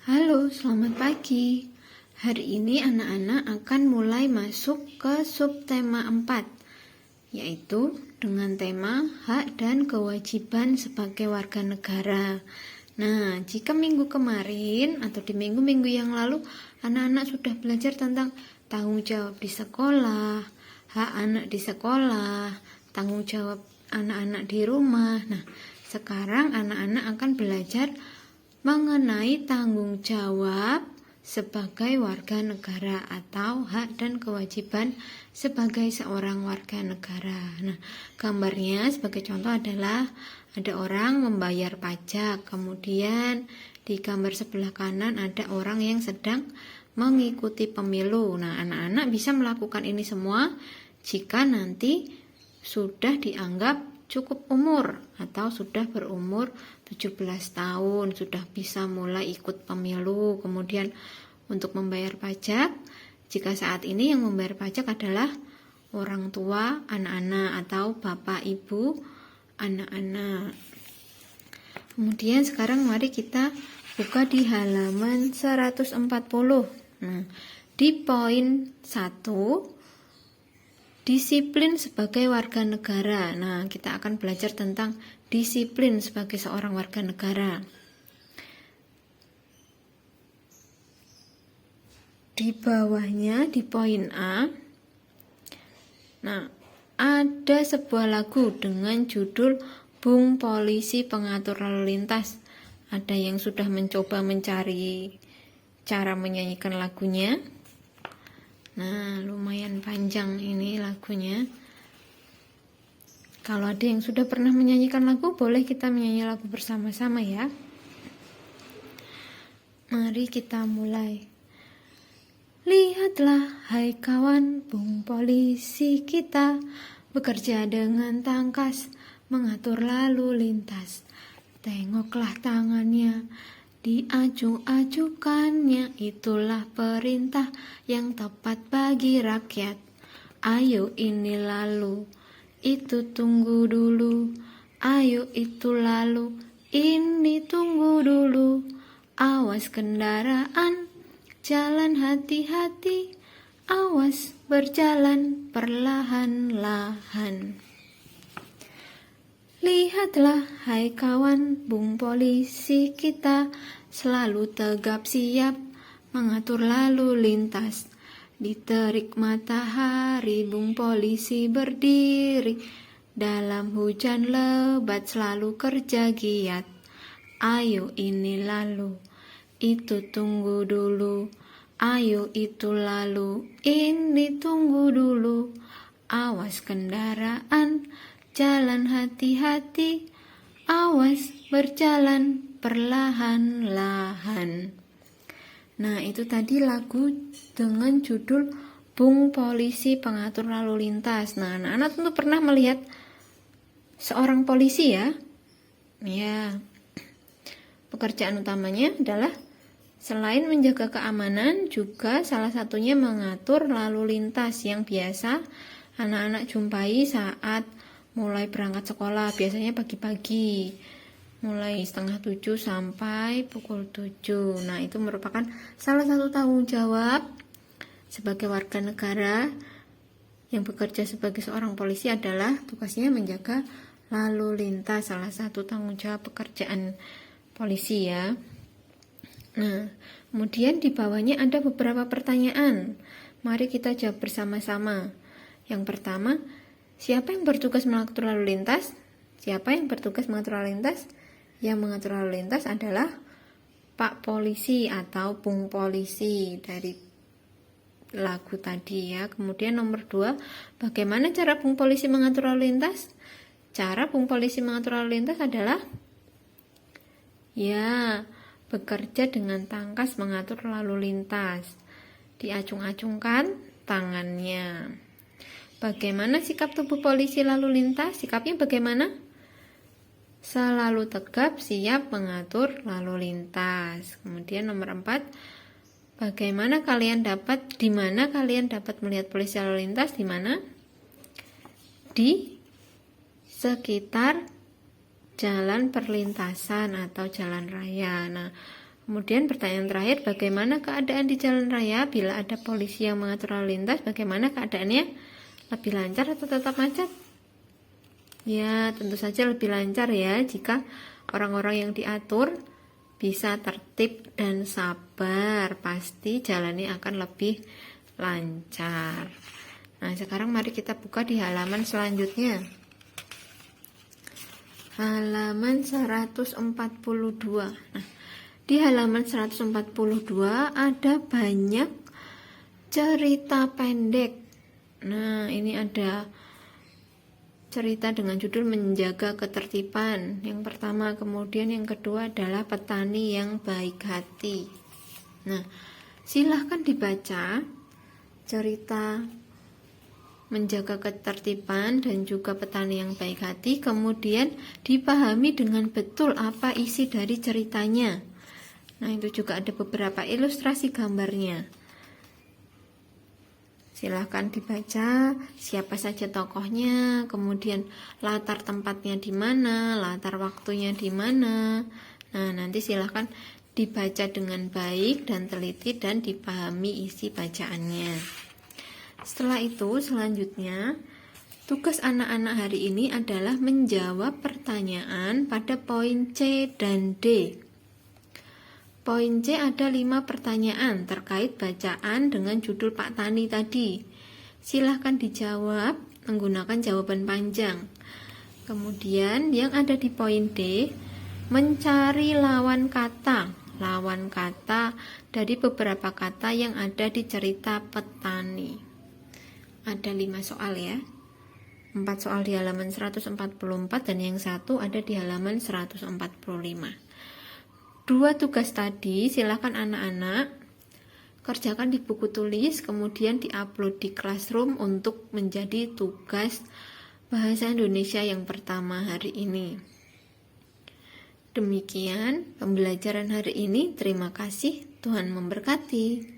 Halo, selamat pagi. Hari ini anak-anak akan mulai masuk ke subtema 4, yaitu dengan tema hak dan kewajiban sebagai warga negara. Nah, jika minggu kemarin atau di minggu-minggu yang lalu anak-anak sudah belajar tentang tanggung jawab di sekolah, hak anak di sekolah, tanggung jawab anak-anak di rumah. Nah, sekarang anak-anak akan belajar mengenai tanggung jawab sebagai warga negara atau hak dan kewajiban sebagai seorang warga negara. Nah, gambarnya sebagai contoh adalah ada orang membayar pajak, kemudian di gambar sebelah kanan ada orang yang sedang mengikuti pemilu. Nah, anak-anak bisa melakukan ini semua jika nanti sudah dianggap cukup umur atau sudah berumur 17 tahun, sudah bisa mulai ikut pemilu. Kemudian untuk membayar pajak, jika saat ini yang membayar pajak adalah orang tua anak-anak atau bapak ibu anak-anak. Kemudian sekarang mari kita buka di halaman 140. Nah, di poin 1, disiplin sebagai warga negara. Nah, kita akan belajar tentang disiplin sebagai seorang warga negara. Di bawahnya, di poin A, nah, ada sebuah lagu dengan judul Bung Polisi Pengatur Lalu Lintas. Ada yang sudah mencoba mencari cara menyanyikan lagunya. Nah, lumayan panjang ini lagunya. Kalau ada yang sudah pernah menyanyikan lagu, boleh kita menyanyi lagu bersama-sama ya. Mari kita mulai. Lihatlah hai kawan, Bung Polisi kita bekerja dengan tangkas, mengatur lalu lintas. Tengoklah tangannya, diaju-ajukannya, itulah perintah yang tepat bagi rakyat. Ayo ini lalu, itu tunggu dulu. Ayo itu lalu, ini tunggu dulu. Awas kendaraan, jalan hati-hati. Awas berjalan perlahan-lahan. Lihatlah hai kawan, Bung Polisi kita selalu tegap siap mengatur lalu lintas. Di terik matahari Bung Polisi berdiri, dalam hujan lebat selalu kerja giat. Ayo ini lalu, itu tunggu dulu. Ayo itu lalu, ini tunggu dulu. Awas kendaraan, jalan hati-hati, awas berjalan perlahan-lahan. Nah, itu tadi lagu dengan judul Bung Polisi Pengatur Lalu Lintas. Nah, anak-anak tentu pernah melihat seorang polisi ya. Ya, pekerjaan utamanya adalah selain menjaga keamanan, juga salah satunya mengatur lalu lintas yang biasa anak-anak jumpai saat mulai berangkat sekolah, biasanya pagi-pagi, mulai 6:30 sampai pukul 7. Nah, itu merupakan salah satu tanggung jawab sebagai warga negara yang bekerja sebagai seorang polisi adalah tugasnya menjaga lalu lintas, salah satu tanggung jawab pekerjaan polisi ya. Nah, kemudian di bawahnya ada beberapa pertanyaan. Mari kita jawab bersama-sama. Yang pertama, siapa yang bertugas mengatur lalu lintas? Siapa yang bertugas mengatur lalu lintas? Yang mengatur lalu lintas adalah Pak Polisi atau Bung Polisi dari lagu tadi ya. Kemudian nomor 2, bagaimana cara Bung Polisi mengatur lalu lintas? Cara Bung Polisi mengatur lalu lintas adalah ya, bekerja dengan tangkas mengatur lalu lintas. Diacung-acungkan tangannya. Bagaimana sikap tubuh polisi lalu lintas? Sikapnya bagaimana? Selalu tegap siap mengatur lalu lintas. Kemudian nomor 4, di mana kalian dapat melihat polisi lalu lintas? Di mana? Di sekitar jalan perlintasan atau jalan raya. Nah, Kemudian pertanyaan terakhir, bagaimana keadaan di jalan raya bila ada polisi yang mengatur lalu lintas? Bagaimana keadaannya? Lebih lancar atau tetap macet? Ya, tentu saja lebih lancar ya jika orang-orang yang diatur bisa tertib dan sabar. Pasti jalannya akan lebih lancar. Nah, sekarang mari kita buka di halaman selanjutnya. Halaman 142. Nah, di halaman 142 ada banyak cerita pendek. Nah, ini ada cerita dengan judul menjaga ketertiban. Yang pertama, kemudian yang kedua adalah petani yang baik hati. Nah, silahkan dibaca cerita menjaga ketertiban dan juga petani yang baik hati, kemudian dipahami dengan betul apa isi dari ceritanya. Nah, itu juga ada beberapa ilustrasi gambarnya. Silahkan dibaca siapa saja tokohnya, kemudian latar tempatnya di mana, latar waktunya di mana. Nah, nanti silahkan dibaca dengan baik dan teliti dan dipahami isi bacaannya. Setelah itu, selanjutnya tugas anak-anak hari ini adalah menjawab pertanyaan pada poin C dan D. Poin C ada 5 pertanyaan terkait bacaan dengan judul Pak Tani tadi. Silahkan dijawab menggunakan jawaban panjang. Kemudian yang ada di poin D, mencari lawan kata. Lawan kata dari beberapa kata yang ada di cerita petani. Ada 5 soal ya. 4 soal di halaman 144 dan yang satu ada di halaman 145. 2 tugas tadi silakan anak-anak kerjakan di buku tulis, kemudian diupload di Classroom untuk menjadi tugas bahasa Indonesia yang pertama hari ini. Demikian pembelajaran hari ini. Terima kasih. Tuhan memberkati.